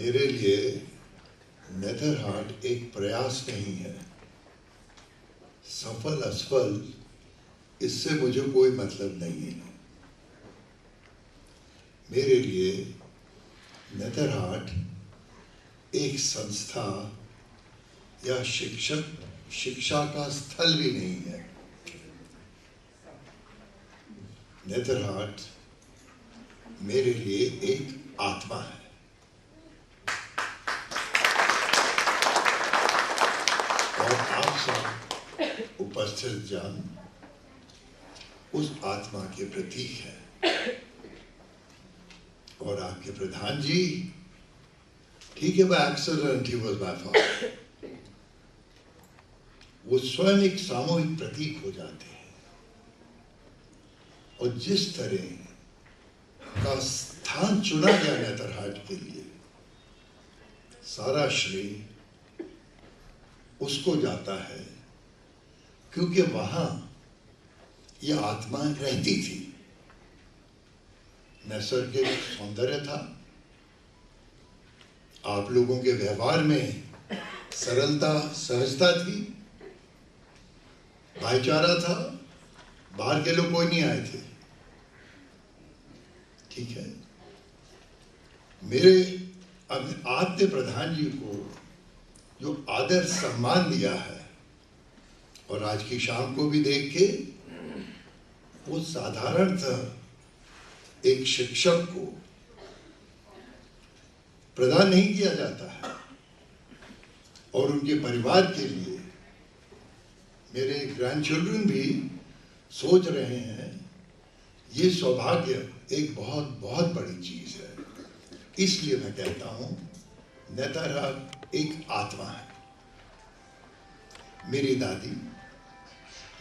मेरे लिए नेदरहार्ट एक प्रयास नहीं है। सफल असफल इससे मुझे कोई मतलब नहीं है। मेरे लिए नेदरहार्ट एक संस्था या शिक्षा का स्थल भी नहीं है। नेदरहार्ट मेरे लिए एक आत्मा है। और आप सब उपस्थित जन उस आत्मा के प्रतीक है। और आपके प्रधान जी, ठीक है, by accident he was my father, वो स्वयं एक सामूहिक प्रतीक हो जाते हैं। और जिस तरह का स्थान चुना गया नेदरहार्ट के लिए, सारा श्रेय उसको जाता है, क्योंकि वहां यह आत्मा रहती थी। नैसर्गिक सौंदर्य था, आप लोगों के व्यवहार में सरलता सहजता थी, भाईचारा था, बाहर के लोग कोई नहीं आए थे। ठीक है, मेरे आपने प्रधान जी को जो आदर सम्मान दिया है, और आज की शाम को भी देख के, वो साधारणतः एक शिक्षक को प्रदान नहीं किया जाता है। और उनके परिवार के लिए मेरे ग्रैंडचिल्ड्रन भी सोच रहे हैं, ये सौभाग्य एक बहुत बहुत बड़ी चीज है। इसलिए मैं कहता हूं, नेदरहार्ट एक आत्मा है। मेरी दादी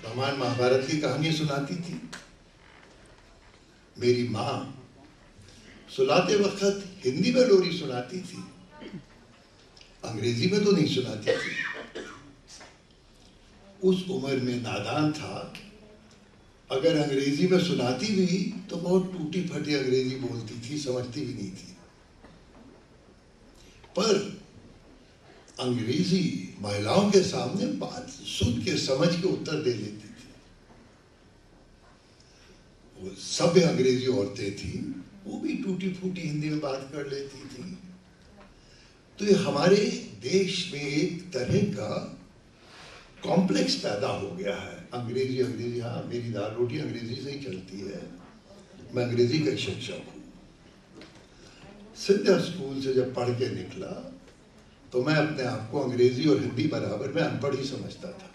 रामायण महाभारत की कहानी सुनाती थी। मेरी माँ सुलाते वक्त हिंदी में लोरी सुनाती थी, अंग्रेजी में तो नहीं सुनाती थी। उस उम्र में नादान था, अगर अंग्रेजी में सुनाती भी तो बहुत टूटी फटी अंग्रेजी बोलती थी, समझती भी नहीं थी। पर अंग्रेजी महिलाओं के सामने बात सुन के समझ के उत्तर दे लेती थी। वो सभ्य अंग्रेजी औरतें थी, वो भी टूटी फूटी हिंदी में बात कर लेती थी। तो ये हमारे देश में एक तरह का कॉम्प्लेक्स पैदा हो गया है। अंग्रेजी, हाँ, मेरी दाल रोटी अंग्रेजी से ही चलती है, मैं अंग्रेजी का शिक्षक हूँ। सिंधिया स्कूल से जब पढ़ के निकला तो मैं अपने आप को अंग्रेजी और हिंदी बराबर में अनपढ़ ही समझता था।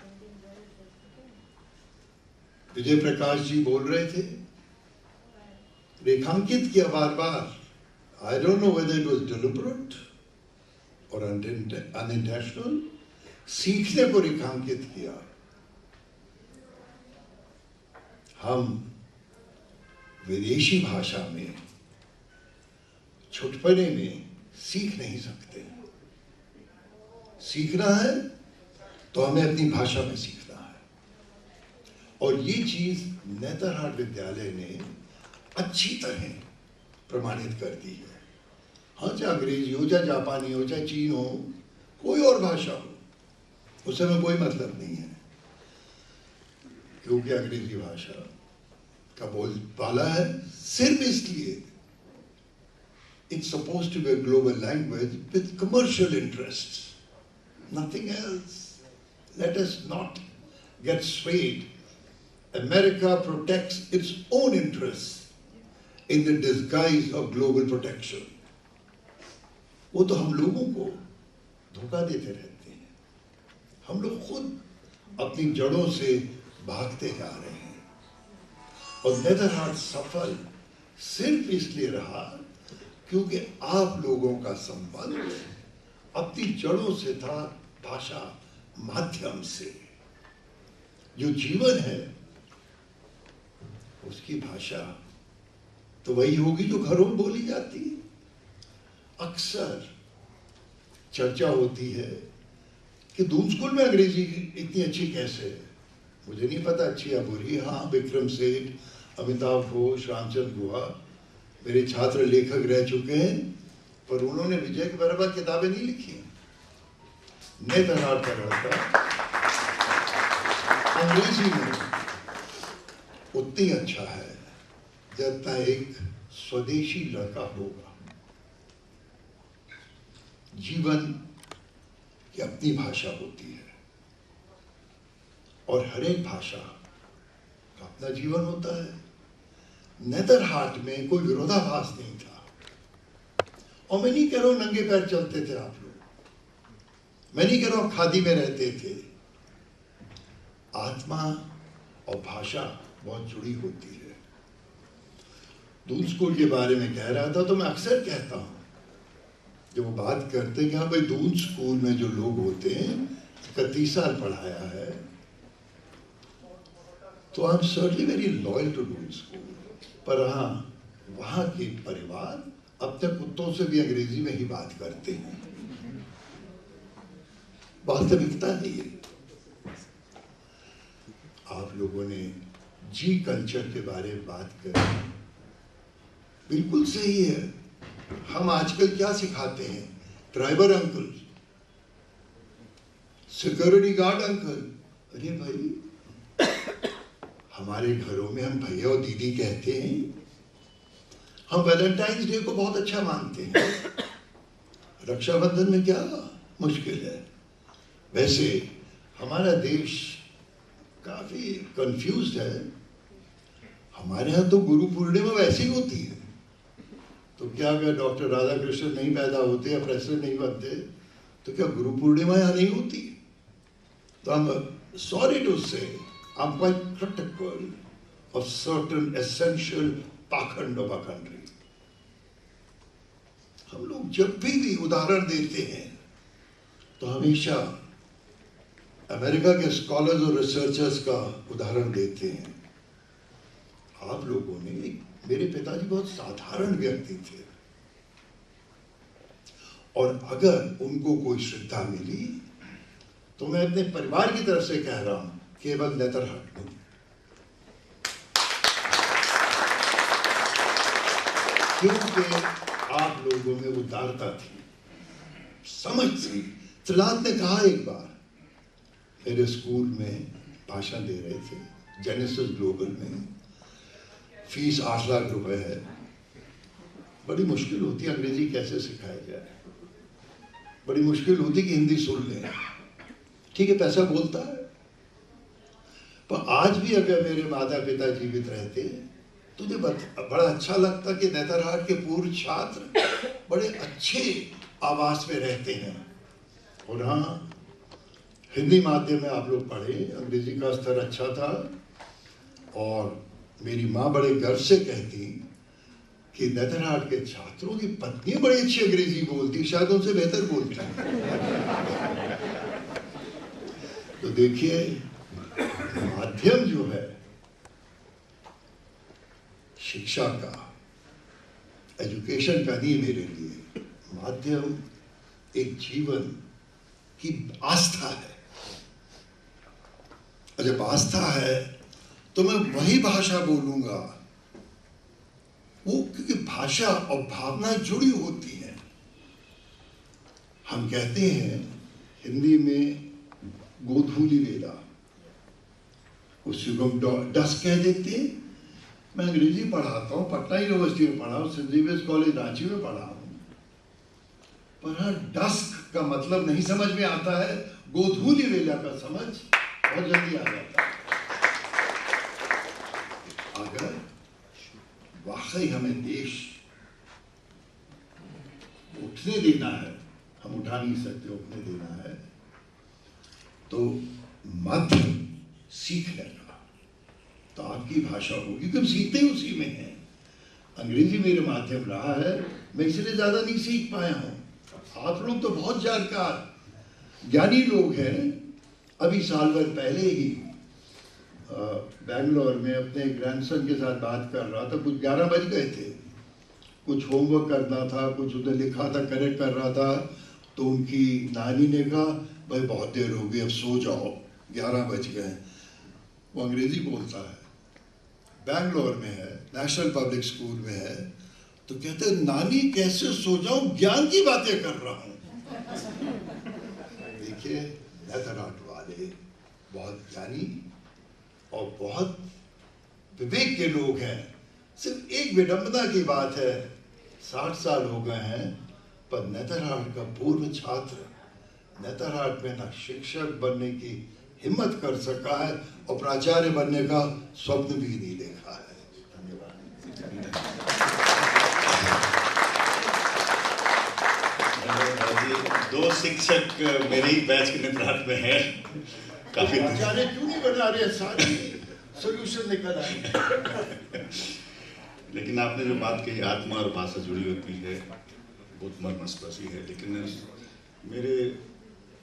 विजय प्रकाश जी बोल रहे थे, रेखांकित किया बार बार। I don't know whether it was deliberate और अनइंटेंशनल, सीखने को रेखांकित किया। हम विदेशी भाषा में छुटपने में सीख नहीं सकते। सीखना है तो हमें अपनी भाषा में सीखना है। और ये चीज नेदरहार्ट विद्यालय ने अच्छी तरह प्रमाणित कर दी है। हाँ, चाहे अंग्रेजी हो, चाहे जापानी हो, चाहे चीन हो, कोई और भाषा हो, उससे हमें कोई मतलब नहीं है। क्योंकि अंग्रेजी भाषा का बोलबाला है सिर्फ इसलिए, it's supposed to be a global language with commercial interests, nothing else. Let us not get swayed. America protects its own interests in the disguise of global protection. वो तो हम लोगों को धोखा देते रहते हैं। हम लोग खुद अपनी जड़ों से भागते जा रहे हैं। और नेदरहार्ट सफल सिर्फ इसलिए रहा क्योंकि आप लोगों का संबंध अपनी जड़ों से था, भाषा माध्यम से। जो जीवन है उसकी भाषा तो वही होगी जो घरों में बोली जाती है। अक्सर चर्चा होती है कि दून स्कूल में अंग्रेजी इतनी अच्छी कैसे है। मुझे नहीं पता अच्छी या बुरी। हाँ, विक्रम सेठ, अमिताभ घोष, रामचंद्र गुहा मेरे छात्र लेखक रह चुके हैं, पर उन्होंने विजय के बराबर किताबें नहीं लिखी। नेथन हार्ट का लड़का अंग्रेजी में उतनी अच्छा है जितना एक स्वदेशी लड़का होगा। जीवन की अपनी भाषा होती है और हर एक भाषा का अपना जीवन होता है। नेदरहार्ट में कोई विरोधाभास नहीं था। और मैं नहीं कह रहा हूं नंगे पैर चलते थे आप लोग, मैं नहीं कह रहा हूं खादी में रहते थे। आत्मा और भाषा बहुत जुड़ी होती है। दून स्कूल के बारे में कह रहा था तो मैं अक्सर कहता हूं, जब वो बात करते हैं कि हाँ भाई दून स्कूल में जो लोग होते हैं 31 साल पढ़ाया है, तो I am certainly very loyal to Doon School. पर हाँ, वहां के परिवार अपने कुत्तों से भी अंग्रेजी में ही बात करते हैं। वास्तविकता है ये। आप लोगों ने जी कल्चर के बारे में बात करी, बिल्कुल सही है। हम आजकल क्या सिखाते हैं? Driver uncle, security guard uncle. अरे भाई, हमारे घरों में हम भैया और दीदी कहते हैं। हम वैलेंटाइंस डे को बहुत अच्छा मानते हैं। रक्षाबंधन में क्या मुश्किल है? वैसे हमारा देश काफी कंफ्यूज्ड है। हमारे यहाँ तो गुरु पूर्णिमा वैसी होती है, तो क्या अगर डॉक्टर राधाकृष्ण नहीं पैदा होते या प्रेसिडेंट नहीं बनते तो क्या गुरु पूर्णिमा यहाँ नहीं होती? तो I'm sorry to say I'm quite critical of certain essential पाखंड of our country. हम लोग जब भी उदाहरण देते हैं तो हमेशा अमेरिका के स्कॉलर्स और रिसर्चर्स का उदाहरण देते हैं। आप लोगों ने, मेरे पिताजी बहुत साधारण व्यक्ति थे और अगर उनको कोई श्रद्धा मिली तो मैं अपने परिवार की तरफ से कह रहा हूं, केवल नेदरहार्ट नहीं। क्योंकि आप लोगों में उदारता थी, समझ थी। तिलात ने कहा एक बार, मेरे स्कूल में भाषण दे रहे थे, जेनेसिस ग्लोबल में, फीस 8 लाख रुपए है। बड़ी मुश्किल होती है अंग्रेजी कैसे सिखाया जाए, बड़ी मुश्किल होती कि हिंदी सुन लें। ठीक है, पैसा बोलता है, पर आज भी अगर मेरे माता पिता जीवित रहते तुझे बड़ा अच्छा लगता कि नेदरहार्ट के पूर्व छात्र बड़े अच्छे आवास में रहते हैं। और हाँ, हिंदी माध्यम में आप लोग पढ़े, अंग्रेजी का स्तर अच्छा था। और मेरी माँ बड़े गर्व से कहती कि नेदरहार्ट के छात्रों की पत्नी बड़ी अच्छी अंग्रेजी बोलती, शायद उनसे बेहतर बोलती। तो देखिए, माध्यम जो है शिक्षा का, एजुकेशन का नहीं, मेरे लिए माध्यम एक जीवन की आस्था है। और जब आस्था है तो मैं वही भाषा बोलूंगा, वो क्योंकि भाषा और भावना जुड़ी होती है। हम कहते हैं हिंदी में गोधूली वेला, उसको हम डस्क कह देते हैं। मैं अंग्रेजी पढ़ाता हूँ, पटना यूनिवर्सिटी में पढ़ा हूँ, सेंट जेवियर्स कॉलेज रांची में पढ़ा हूँ, पर हर डस्क का मतलब नहीं समझ में आता है। गोधूली वेला का समझ बहुत जल्दी आ जाता है। अगर वाकई हमें देश उठने देना है, हम उठा नहीं सकते, उठने देना है, तो माध्यम सीखने का तो आपकी भाषा होगी, क्योंकि हम सीखते ही उसी में हैं। अंग्रेजी मेरे माध्यम रहा है, मैं इसलिए ज्यादा नहीं सीख पाया हूं। आप लोग तो बहुत जानकार ज्ञानी लोग हैं। अभी साल भर पहले ही बैंगलोर में अपने ग्रैंडसन के साथ बात कर रहा था, कुछ 11 बज गए थे, कुछ होमवर्क करना था, कुछ उसने लिखा था, करेक्ट कर रहा था। तो उनकी नानी ने कहा, भाई बहुत देर हो गई, अब सो जाओ, 11 बज गए। वो अंग्रेजी बोलता है, बैंगलोर में है, नेशनल पब्लिक स्कूल में है, तो कहते नानी कैसे सो जाऊं, ज्ञान की बातें कर रहा हूं। देखिए नेतरहाट वाले बहुत ज्ञानी और बहुत विवेक के लोग हैं। सिर्फ एक विडंबना की बात है, 60 साल हो गए हैं पर नेतरहाट का पूर्व छात्र नेतरहाट में ना शिक्षक बनने की हिम्मत कर सका है और प्राचार्य बनने का स्वप्न भी नहीं देखा है। धन्यवाद। दो शिक्षक मेरे ही बैच के नेतरहाट में हैं। काफी प्राचार्य क्यों नहीं बना रहे, सारी सॉल्यूशन निकल आए। लेकिन आपने जो बात कही आत्मा और भाषा जुड़ी होती है, बहुत मर्मस्पर्शी है। लेकिन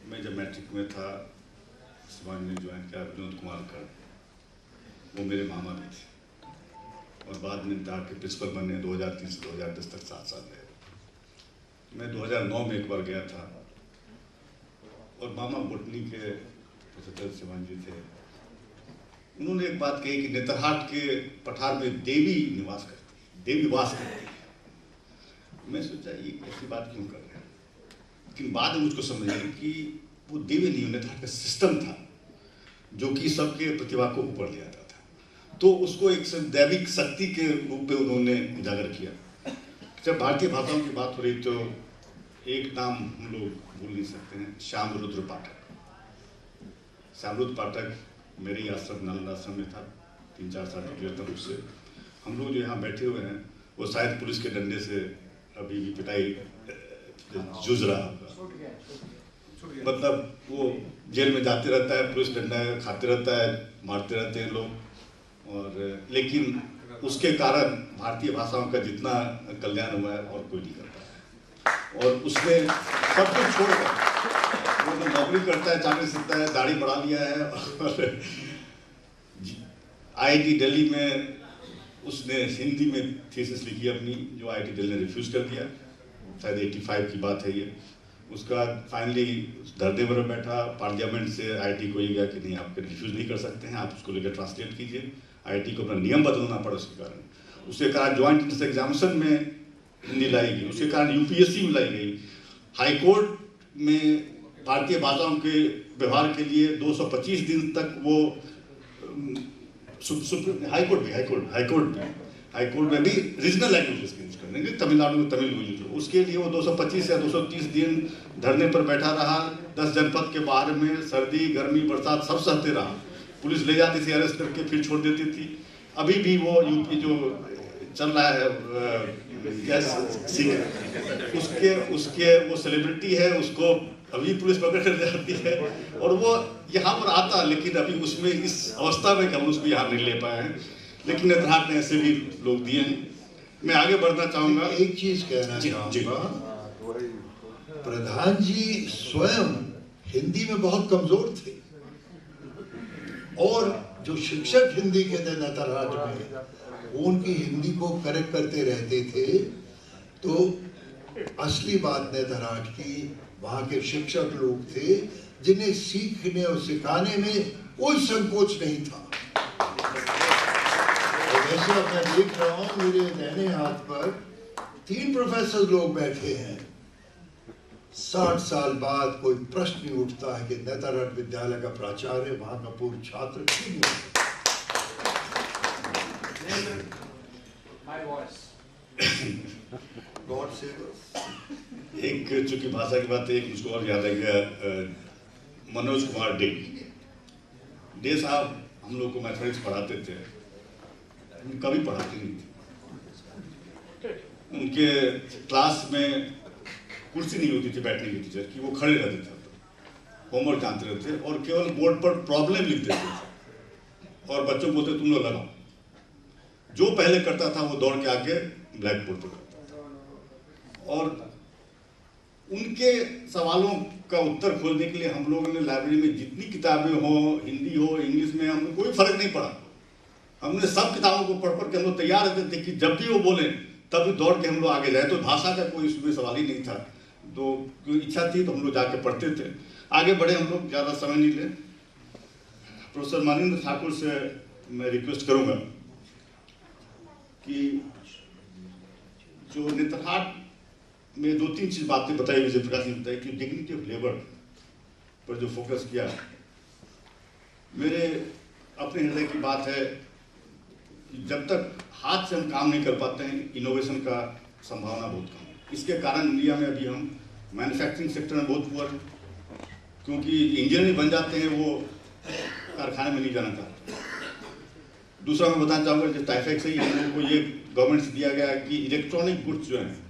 मैं जब मैट्रिक में था, समाज ने ज्वाइन किया विनोद कुमार का, वो मेरे मामा भी थे और बाद में नेतरहाट के प्रिंसिपल बने 2003 से 2010 तक 7 साल रहे। मैं 2009 में एक बार गया था और मामा बोटनी के प्रोफेसर शिवान जी थे। उन्होंने एक बात कही कि नेतरहाट के पठार में देवी निवास करती है, देवी वास करती है। मैं सोचा ये ऐसी बात क्यों कर रहे हैं, लेकिन बाद में मुझको समझ आया कि वो देवी नहीं, नेतरहाट का सिस्टम था जो कि सबके प्रतिभा को ऊपर ले आता था। तो उसको एक दैविक शक्ति के रूप में उन्होंने उजागर किया। जब भारतीय भाषाओं की बात हो रही तो एक नाम हम लोग भूल नहीं सकते हैं, श्यामरुद्र पाठक। श्यामरुद्र पाठक मेरे ही आश्रम नालंदा आश्रम में था, 3-4 साल की तब उससे हम लोग जो यहाँ बैठे हुए हैं वो शायद पुलिस के डंडे से अभी भी पिटाई जूझ रहा होगा। मतलब वो जेल में जाते रहता है, पुलिस डंडा खाते रहता है, मारते रहते हैं लोग, और लेकिन उसके कारण भारतीय भाषाओं का जितना कल्याण हुआ है और कोई नहीं करता है। और उसने सब कुछ छोड़कर वो तो नौकरी करता है, चाकरी सीखता है, दाढ़ी बढ़ा लिया है और IIT दिल्ली में उसने हिंदी में थीसिस लिखी अपनी, जो IIT दिल्ली ने रिफ्यूज़ कर दिया। शायद 85 की बात है ये। उसका फाइनली धरने पर बैठा, पार्लियामेंट से IIT को ये गया कि नहीं, आप रिफ्यूज़ नहीं कर सकते हैं, आप उसको लेकर ट्रांसलेट कीजिए। IIT को अपना नियम बदलना पड़ा उसके कारण। उसके कारण ज्वाइंट एंट्रेंस एग्जामिनेशन में हिंदी लाई गई, उसके कारण UPSC में लाई गई। हाई कोर्ट में भारतीय भाषाओं के व्यवहार के लिए 225 दिन तक वो हाईकोर्ट में भी रीजनल लैंग्वेजेस की यूज करने के, तमिलनाडु में तमिल यूज हो, उसके लिए वो 225 या 230 दिन धरने पर बैठा रहा। 10 जनपद के बाहर में सर्दी गर्मी बरसात सब सहते रहा। पुलिस ले जाती थी अरेस्ट करके, फिर छोड़ देती थी। अभी भी वो यूपी जो चल रहा है उसके वो सेलिब्रिटी है, उसको अभी पुलिस पकड़ कर जाती है और वो यहाँ पर आता, लेकिन अभी उसमें इस अवस्था में कि हम उसको यहाँ नहीं ले पाए हैं। लेकिन नेतरहाट ने ऐसे भी लोग दिए हैं। मैं आगे बढ़ना चाहूँगा। एक चीज कहना चाहूँगा, प्रधान जी स्वयं हिंदी में बहुत कमजोर थे और जो शिक्षक हिंदी के थे नेतरहाट में, वो उनकी हिंदी को करेक्ट करते रहते थे। तो असली बात नेतरहाट की, वहाँ के शिक्षक लोग थे जिन्हें सीखने और सिखाने में कोई संकोच नहीं था। और वैसे अब मैं देख रहा हूँ मेरे दाहिने हाथ पर 3 प्रोफेसर लोग बैठे हैं। 60 साल बाद कोई प्रश्न नहीं उठता है कि नेतरहाट विद्यालय का प्राचार्य वहाँ का पूर्व छात्र क्यों नहीं हो। God save us. एक चूंकि भाषा की बात है, एक मुझको और याद आ गया, मनोज कुमार डे साहब हम लोग को मैथमेटिक्स पढ़ाते थे, कभी पढ़ाते नहीं थे। उनके क्लास में कुर्सी नहीं होती थी बैठने की टीचर की, वो खड़े रहते थे, होमवर्क जानते रहते और केवल बोर्ड पर प्रॉब्लम लिख देते थे और बच्चों को बोलते तुम लोग लगाओ। जो पहले करता था वो दौड़ के आके ब्लैक बोर्ड पर करता था। और उनके सवालों का उत्तर खोजने के लिए हम लोगों ने लाइब्रेरी में जितनी किताबें हो, हिंदी हो इंग्लिश में, हमें कोई फर्क नहीं पड़ा। हमने सब किताबों को पढ़ पढ़ के हम लोग तैयार रहते थे कि जब भी वो बोले तब दौड़ के हम लोग आगे जाए। तो भाषा का कोई इसमें सवाल ही नहीं था। तो कोई इच्छा थी तो हम लोग जाके पढ़ते थे। आगे बढ़े हम लोग, ज़्यादा समय नहीं ले। प्रोफेसर मानिंद्र ठाकुर से मैं रिक्वेस्ट करूँगा कि जो नेतरहाट में 2-3 चीज बातें बताई विजय प्रकाश ने बताई कि डिग्निटी ऑफ लेबर पर जो फोकस किया, मेरे अपने हृदय की बात है कि जब तक हाथ से हम काम नहीं कर पाते हैं, इनोवेशन का संभावना बहुत कम है। इसके कारण इंडिया में अभी हम मैन्युफैक्चरिंग सेक्टर में बहुत पुअर, क्योंकि इंजीनियर बन जाते हैं वो कारखाने में नहीं जाना चाहते। दूसरा मैं बताना चाहूँगा, जो टाइफेक्स है, हम लोगों को ये गवर्नमेंट से दिया गया है कि इलेक्ट्रॉनिक गुड्स जो हैं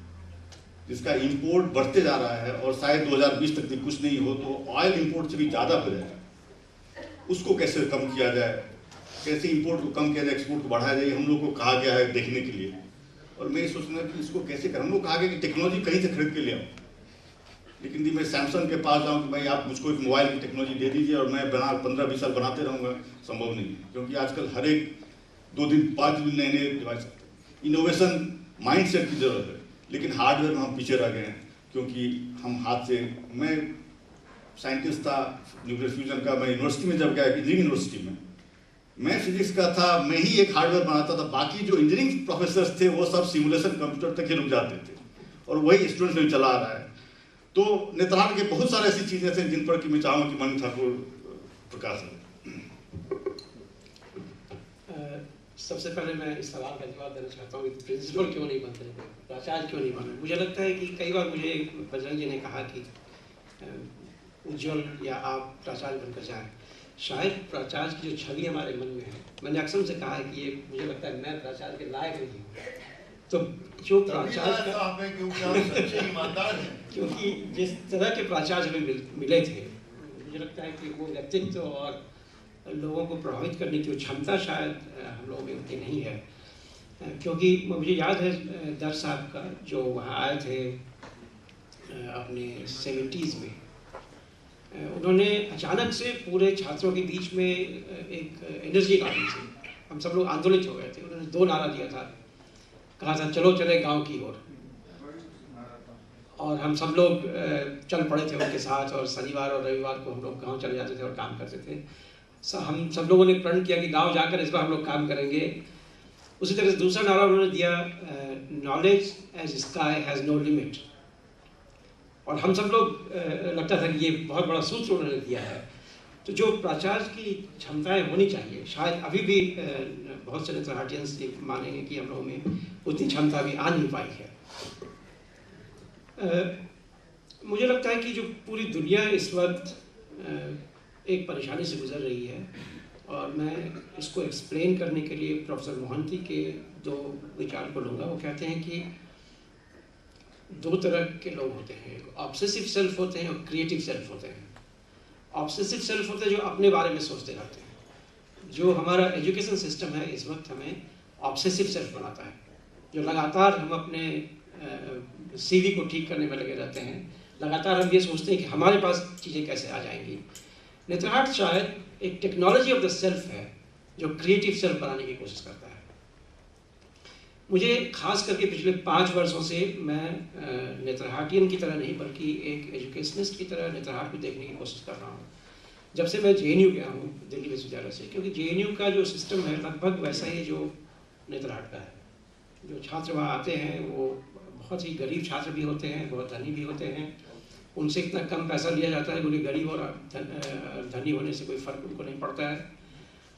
जिसका इंपोर्ट बढ़ते जा रहा है और शायद 2020 तक भी कुछ नहीं हो तो ऑयल इंपोर्ट से भी ज़्यादा हो जाएगा, उसको कैसे कम किया जाए, कैसे इंपोर्ट को कम किया जाए, एक्सपोर्ट को बढ़ाया जाए, हम लोग को कहा गया है देखने के लिए। और मैं ये सोचना कि इसको कैसे करें। हम लोग कहा गया कि टेक्नोलॉजी कहीं से खरीद के ले आओ, लेकिन यदि मैं सैमसंग के पास जाऊँ कि भाई आप मुझको एक मोबाइल की टेक्नोलॉजी दे दीजिए और मैं 15-20 साल बनाते रहूँगा, संभव नहीं है। क्योंकि आजकल हर एक 2 दिन 5 दिन नए नए डिवाइस आते हैं। इनोवेशन माइंड सेट की जरूरत है, लेकिन हार्डवेयर में हम पीछे रह गए हैं, क्योंकि हम हाथ से, मैं साइंटिस्ट था न्यूक्लियर फ्यूजन का, मैं यूनिवर्सिटी में जब गया, इंजीनियरिंग यूनिवर्सिटी में मैं फिजिक्स का था, मैं ही एक हार्डवेयर बनाता था, बाकी जो इंजीनियरिंग प्रोफेसर थे वो सब सिमुलेशन कंप्यूटर तक ही रुक जाते थे, और वही स्टूडेंट्स में चला आ रहा है। तो नेतरहाट के बहुत सारे ऐसी चीजें थे जिन पर कि मैं चाहूँगा कि मणि ठाकुर प्रकाश है। सबसे पहले मैं इस सवाल का जवाब देना चाहता हूँ कि प्रिंसिपल क्यों नहीं बनते, प्राचार्य क्यों नहीं बन रहे। मुझे लगता है कि कई बार मुझे बजरंग जी ने कहा कि उज्जवल या आप प्राचार्य बनकर जाएं। शायद प्राचार्य की जो छवि हमारे मन में है, मैंने अक्सर से कहा है कि ये मुझे लगता है मैं प्राचार्य के लायक नहीं हूँ। तो जो प्राचार्य क्योंकि जिस तरह के प्राचार्य हमें मिले थे, मुझे लगता है कि वो व्यक्तित्व और लोगों को प्रभावित करने की क्षमता शायद हम लोगों में उतनी नहीं है। क्योंकि मुझे याद है दर साहब का, जो वहाँ आए थे अपने 70s में, उन्होंने अचानक से पूरे छात्रों के बीच में एक एनर्जी डाली थी। हम सब लोग आंदोलित हो गए थे। उन्होंने 2 नारा दिया था, कहा था चलो चले गांव की ओर, और हम सब लोग चल पड़े थे उनके साथ, और शनिवार और रविवार को हम लोग गाँव चले जाते थे और काम करते थे। हम सब लोगों ने प्रण किया कि गांव जाकर इस बार हम लोग काम करेंगे। उसी तरह से दूसरा नारा उन्होंने दिया, knowledge as sky has no limit. और हम सब लोग लगता था कि ये बहुत बड़ा सूत्र उन्होंने दिया है। तो जो प्राचार्य की क्षमताएं होनी चाहिए, शायद अभी भी बहुत से नेतरहाटियंस मानेंगे कि हम लोगों में उतनी क्षमता भी आ नहीं पाई है। मुझे लगता है कि जो पूरी दुनिया इस वक्त एक परेशानी से गुजर रही है, और मैं इसको एक्सप्लेन करने के लिए प्रोफेसर मोहंती के 2 विचार को लूँगा। वो कहते हैं कि 2 तरह के लोग होते हैं, एक ऑब्सेसिव सेल्फ होते हैं और क्रिएटिव सेल्फ होते हैं। ऑब्सेसिव सेल्फ होते हैं जो अपने बारे में सोचते रहते हैं। जो हमारा एजुकेशन सिस्टम है इस वक्त हमें ऑब्सेसिव सेल्फ बनाता है, जो लगातार हम अपने CV को ठीक करने में लगे रहते हैं। लगातार हम ये सोचते हैं कि हमारे पास चीज़ें कैसे आ जाएंगी। नेतरहाट शायद एक टेक्नोलॉजी ऑफ द सेल्फ है जो क्रिएटिव सेल्फ बनाने की कोशिश करता है। मुझे खास करके पिछले 5 वर्षों से मैं नेतरहाटियन की तरह नहीं बल्कि एक एजुकेशनिस्ट की तरह नेतरहाट को देखने की कोशिश कर रहा हूँ। जब से मैं JNU गया हूँ, दिल्ली विश्वविद्यालय से, क्योंकि JNU का जो सिस्टम है लगभग वैसा ही जो नेतरहाट का है। जो छात्र वहाँ आते हैं वो बहुत ही गरीब छात्र भी होते हैं, बहुत धनी भी होते हैं। उनसे इतना कम पैसा लिया जाता है क्योंकि गरीब और धनी होने से कोई फ़र्क उनको नहीं पड़ता है।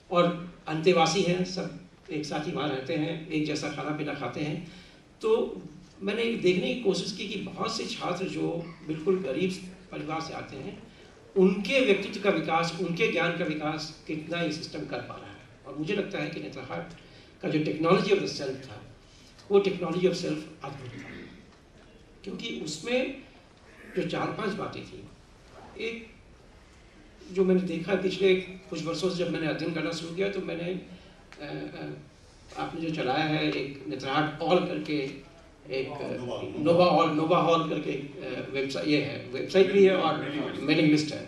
और अंतेवासी हैं, सब एक साथ ही वहाँ रहते हैं, एक जैसा खाना पीना खाते हैं। तो मैंने देखने की कोशिश की कि बहुत से छात्र जो बिल्कुल गरीब परिवार से आते हैं, उनके व्यक्तित्व का विकास, उनके ज्ञान का विकास कितना ये सिस्टम कर पा रहा है। और मुझे लगता है कि नेतरहाट का जो टेक्नोलॉजी ऑफ द सेल्फ था, वो टेक्नोलॉजी ऑफ सेल्फ अद्भुत था, क्योंकि उसमें जो 4-5 बातें थी। एक जो मैंने देखा पिछले कुछ वर्षों से जब मैंने अध्ययन करना शुरू किया, तो मैंने आपने जो चलाया है एक नेतरहाट ऑल करके, एक नोवा हॉल करके वेबसाइट, ये है वेबसाइट भी है और मेलिंग लिस्ट है।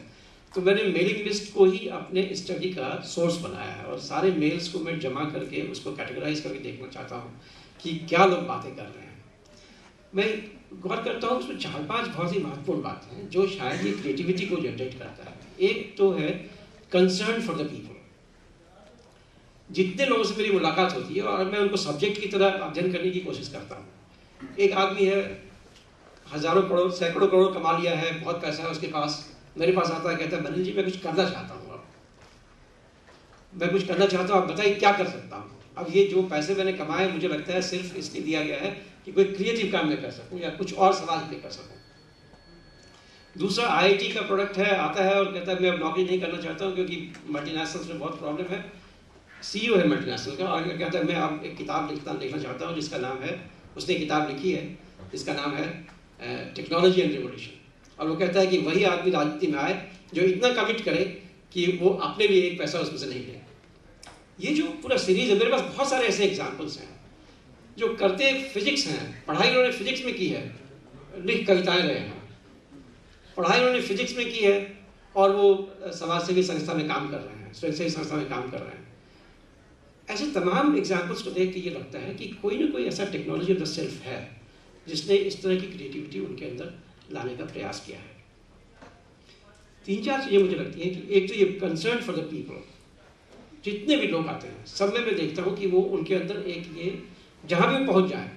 तो मैंने मेलिंग लिस्ट को ही अपने स्टडी का सोर्स बनाया है, और सारे मेल्स को मैं जमा करके उसको कैटेगराइज करके देखना चाहता हूँ कि क्या लोग बातें कर रहे हैं। मैं गौर करता हूँ उसमें 4-5 बहुत ही महत्वपूर्ण बातें हैं जो शायद ये क्रिएटिविटी को जनरेट करता है। एक तो है कंसर्न फॉर द पीपल। जितने लोगों से मेरी मुलाकात होती है और मैं उनको सब्जेक्ट की तरह अध्ययन करने की कोशिश करता हूँ, एक आदमी है, हज़ारों करोड़ सैकड़ों करोड़ कमा लिया है, बहुत पैसा है उसके पास, मेरे पास आता है, कहता है बनिल जी मैं कुछ करना चाहता हूँ, अब मैं कुछ करना चाहता हूँ, आप बताइए क्या कर सकता हूँ। अब ये जो पैसे मैंने कमाए मुझे लगता है सिर्फ इसलिए दिया गया है कि कोई क्रिएटिव काम मैं कर सकूँ या कुछ और समाज में कर सकूँ। दूसरा IIT का प्रोडक्ट है, आता है और कहता है मैं अब नौकरी नहीं करना चाहता हूँ क्योंकि मल्टीनेशनल्स में बहुत प्रॉब्लम है। CEO है मल्टीनेशनल का, और कहता है मैं अब एक किताब लिखना चाहता हूँ जिसका नाम है, उसने किताब लिखी है जिसका नाम है टेक्नोलॉजी एंड रिवोल्यूशन। और वो कहता है कि वही आदमी राजनीति में आए जो इतना कमिट करे कि वो अपने लिए एक पैसा उसमें से नहीं ले। ये जो पूरा सीरीज है, मेरे पास बहुत सारे ऐसे एग्जाम्पल्स हैं जो करते फिजिक्स हैं, पढ़ाई उन्होंने फिजिक्स में की है, लिख कविताएं रहे हैं, पढ़ाई उन्होंने फिजिक्स में की है और वो समाज सेवी संस्था में काम कर रहे हैं, स्वयंसेवी संस्था में काम कर रहे हैं। ऐसे तमाम एग्जाम्पल्स को देख के ये लगता है कि कोई ना कोई ऐसा टेक्नोलॉजी ऑफ द सेल्फ है जिसने इस तरह की क्रिएटिविटी उनके अंदर लाने का प्रयास किया है। 3-4 चीज़ें मुझे लगती हैं कि एक तो ये कंसर्न फॉर द पीपल, जितने भी लोग आते हैं सब में मैं देखता हूँ कि वो उनके अंदर एक ये जहाँ भी वो पहुँच जाए